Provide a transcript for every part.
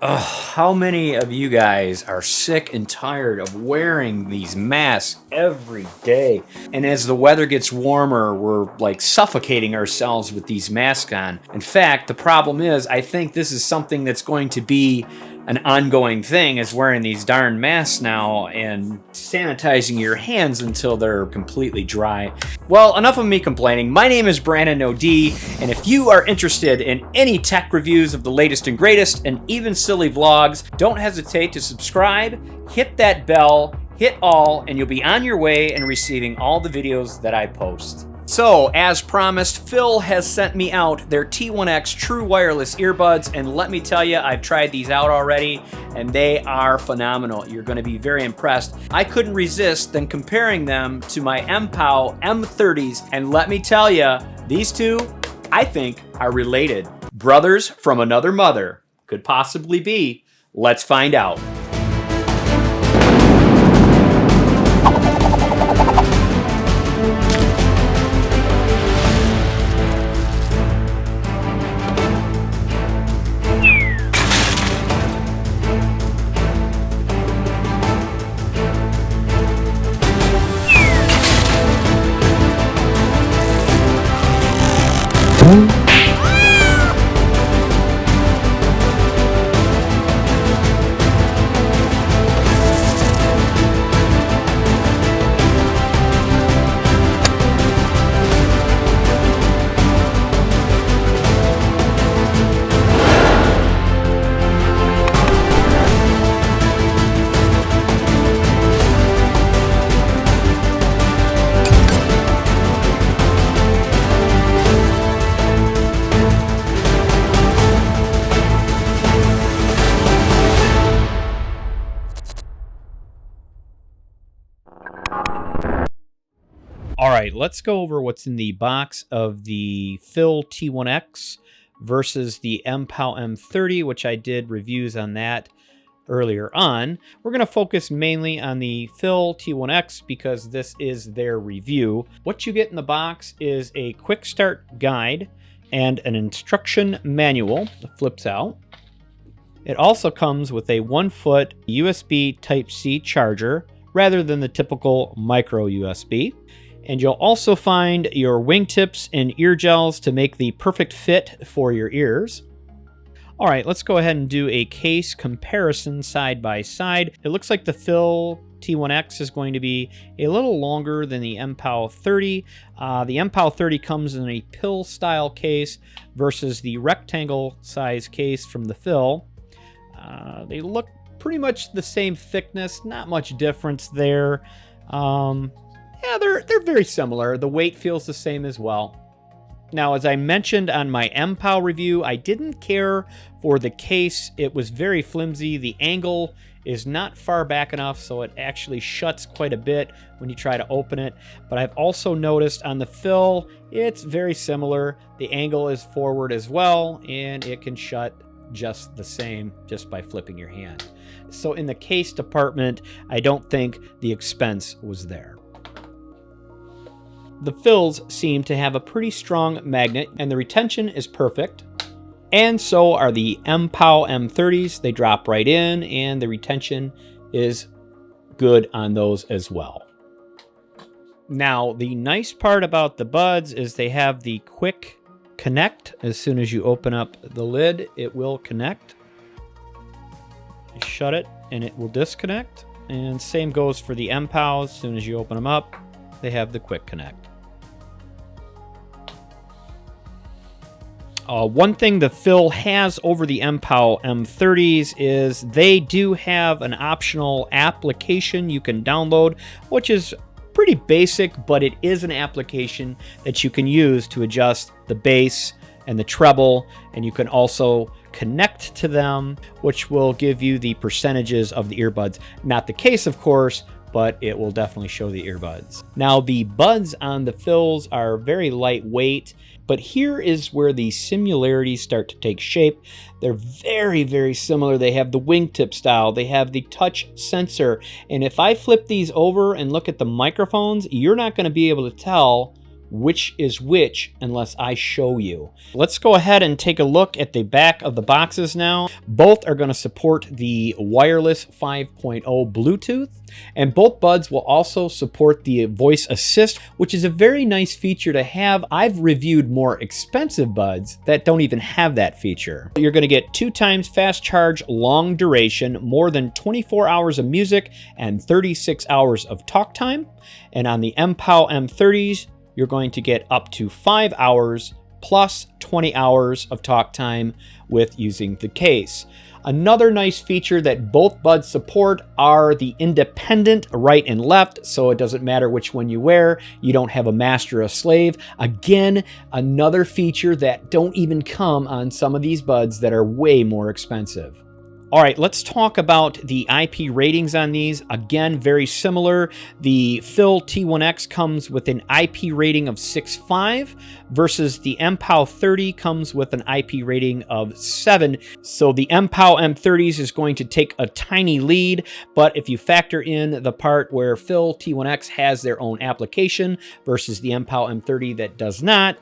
Ugh, how many of you guys are sick and tired of wearing these masks every day? And as the weather gets warmer, we're like suffocating ourselves with these masks on. In fact, the problem is, I think this is something that's going to be an ongoing thing, is wearing these darn masks now and sanitizing your hands until they're completely dry. Well, enough of me complaining. My name is Brannon No, and if you are interested in any tech reviews of the latest and greatest, and even silly vlogs, don't hesitate to subscribe, hit that bell, hit all, and you'll be on your way and receiving all the videos that I post. So, as promised, FIIL has sent me out their T1X true wireless earbuds, and let me tell you, I've tried these out already, and they are phenomenal. You're going to be very impressed. I couldn't resist then comparing them to my MPOW M30s, and let me tell you, these two, I think, are related. Brothers from another mother. Could possibly be. Let's find out. All right, let's go over what's in the box of the FIIL T1X versus the MPOW M30, which I did reviews on that earlier on. We're going to focus mainly on the FIIL T1X because this is their review. What you get in the box is a quick start guide and an instruction manual that flips out. It also comes with a 1-foot USB Type-C charger rather than the typical micro USB. And you'll also find your wingtips and ear gels to make the perfect fit for your ears. All right, let's go ahead and do a case comparison side by side. It looks like the FIIL T1X is going to be a little longer than the MPOW 30. The MPOW 30 comes in a pill style case versus the rectangle size case from the FIIL. They look pretty much the same thickness, not much difference there. Yeah, they're very similar. The weight feels the same as well. Now, as I mentioned on my MPOW review, I didn't care for the case. It was very flimsy. The angle is not far back enough, so it actually shuts quite a bit when you try to open it. But I've also noticed on the FIIL, it's very similar. The angle is forward as well, and it can shut just the same just by flipping your hand. So in the case department, I don't think the expense was there. The FIILs seem to have a pretty strong magnet, and the retention is perfect. And so are the MPOW M30s. They drop right in, and the retention is good on those as well. Now, the nice part about the buds is they have the quick connect. As soon as you open up the lid, it will connect. You shut it, and it will disconnect. And same goes for the MPOWs. As soon as you open them up, they have the quick connect. One thing the FIIL has over the MPOW M30s is they do have an optional application you can download, which is pretty basic, but it is an application that you can use to adjust the bass and the treble, and you can also connect to them, which will give you the percentages of the earbuds. Not the case, of course, but it will definitely show the earbuds. Now, the buds on the FIILs are very lightweight, but here is where the similarities start to take shape. They're very, very similar. They have the wingtip style. They have the touch sensor. And if I flip these over and look at the microphones, you're not going to be able to tell which is which unless I show you. Let's go ahead and take a look at the back of the boxes now. Both are going to support the wireless 5.0 Bluetooth, and both buds will also support the voice assist, which is a very nice feature to have. I've reviewed more expensive buds that don't even have that feature. You're going to get 2 times fast charge, long duration, more than 24 hours of music, and 36 hours of talk time. And on the MPOW M30s, you're going to get up to 5 hours plus 20 hours of talk time with using the case. Another nice feature that both buds support are the independent right and left, so it doesn't matter which one you wear. You don't have a master or a slave. Again, another feature that don't even come on some of these buds that are way more expensive. All right, let's talk about the IP ratings on these. Again, very similar. The FIIL T1X comes with an IP rating of 6.5 versus the MPOW 30 comes with an IP rating of 7. So the MPOW M30s is going to take a tiny lead, but if you factor in the part where FIIL T1X has their own application versus the MPOW M30 that does not,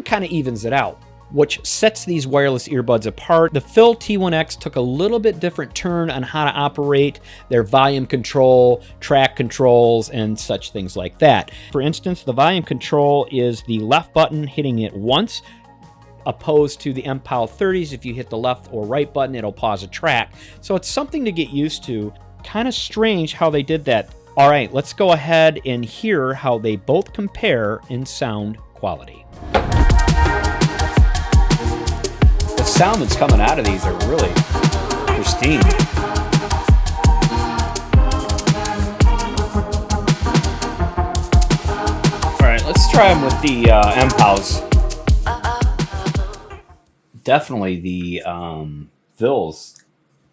kind of evens it out. Which sets these wireless earbuds apart. The FIIL T1X took a little bit different turn on how to operate their volume control, track controls, and such things like that. For instance, the volume control is the left button hitting it once, opposed to the MPOW 30s. If you hit the left or right button, it'll pause a track. So it's something to get used to. Kind of strange how they did that. All right, let's go ahead and hear how they both compare in sound quality. The sound that's coming out of these are really pristine. All right, let's try them with the MPOWs. Definitely the FIILs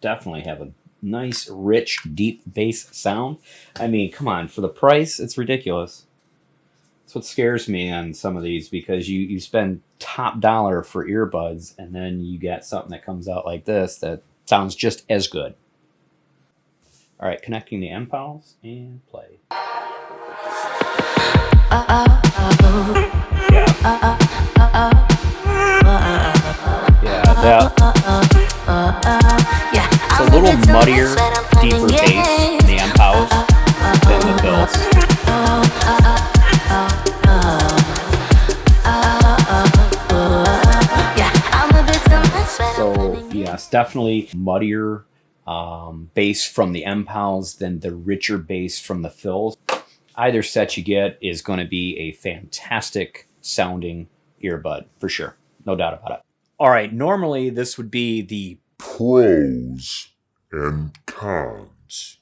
definitely have a nice, rich, deep bass sound. I mean, come on, for the price, it's ridiculous. That's what scares me on some of these, because you spend top dollar for earbuds and then you get something that comes out like this that sounds just as good. All right, connecting the MPOWs and play. It's a little muddier, deeper bass in the MPOWs than the FIILs. So yes, definitely muddier bass from the MPOWs than the richer bass from the FIILs. Either set you get is going to be a fantastic sounding earbud for sure, no doubt about it. All right, normally this would be the pros and cons,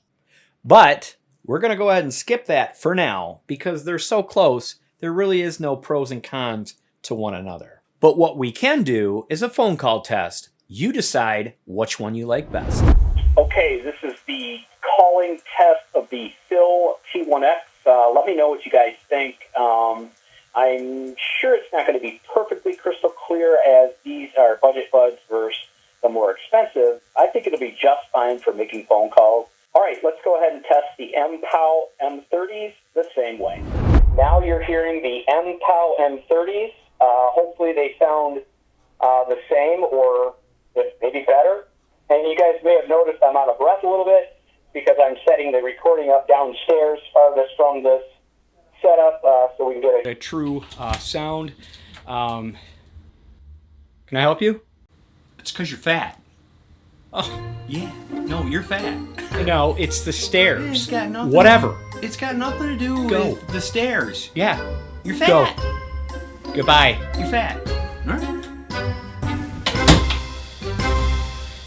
but we're going to go ahead and skip that for now because they're so close. There really is no pros and cons to one another. But what we can do is a phone call test. You decide which one you like best. Okay, this is the calling test of the FIIL T1X. Let me know what you guys think. I'm sure it's not going to be perfectly crystal clear, as these are budget buds versus the more expensive. I think it'll be just fine for making phone calls. All right, let's go ahead and test the MPOW M30s the same way. Now you're hearing the MPOW M30s. Hopefully they sound the same or maybe better. And you guys may have noticed I'm out of breath a little bit because I'm setting the recording up downstairs farthest from this setup so we can get a true sound. Can I help you? It's because you're fat. Oh, yeah. No, you're fat. No, it's the stairs. It's got nothing. Whatever. It's got nothing to do with the stairs. Yeah. You're fat. Go. Goodbye. You're fat. All right.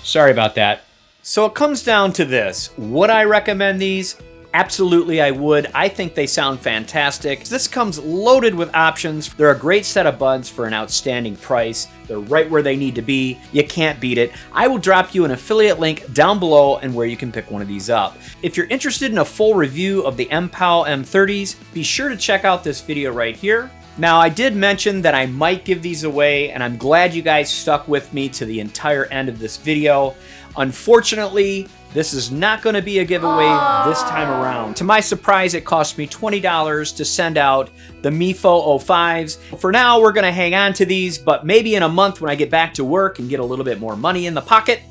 Sorry about that. So it comes down to this. Would I recommend these? Absolutely, I would. I think they sound fantastic. This comes loaded with options. They're a great set of buds for an outstanding price. They're right where they need to be. You can't beat it. I will drop you an affiliate link down below and where you can pick one of these up. If you're interested in a full review of the MPOW M30s, be sure to check out this video right here. Now, I did mention that I might give these away, and I'm glad you guys stuck with me to the entire end of this video. Unfortunately, this is not going to be a giveaway this time around. To my surprise, it cost me $20 to send out the MPOW M30s. For now, we're going to hang on to these, but maybe in a month when I get back to work and get a little bit more money in the pocket,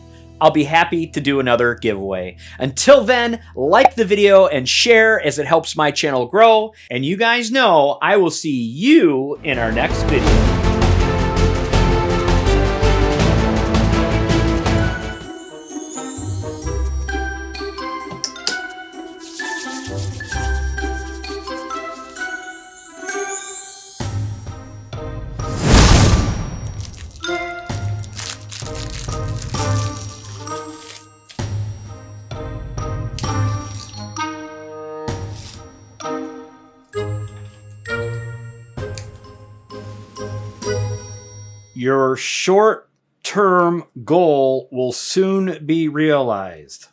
I'll be happy to do another giveaway. Until then, like the video and share as it helps my channel grow. And you guys know I will see you in our next video. Your short-term goal will soon be realized.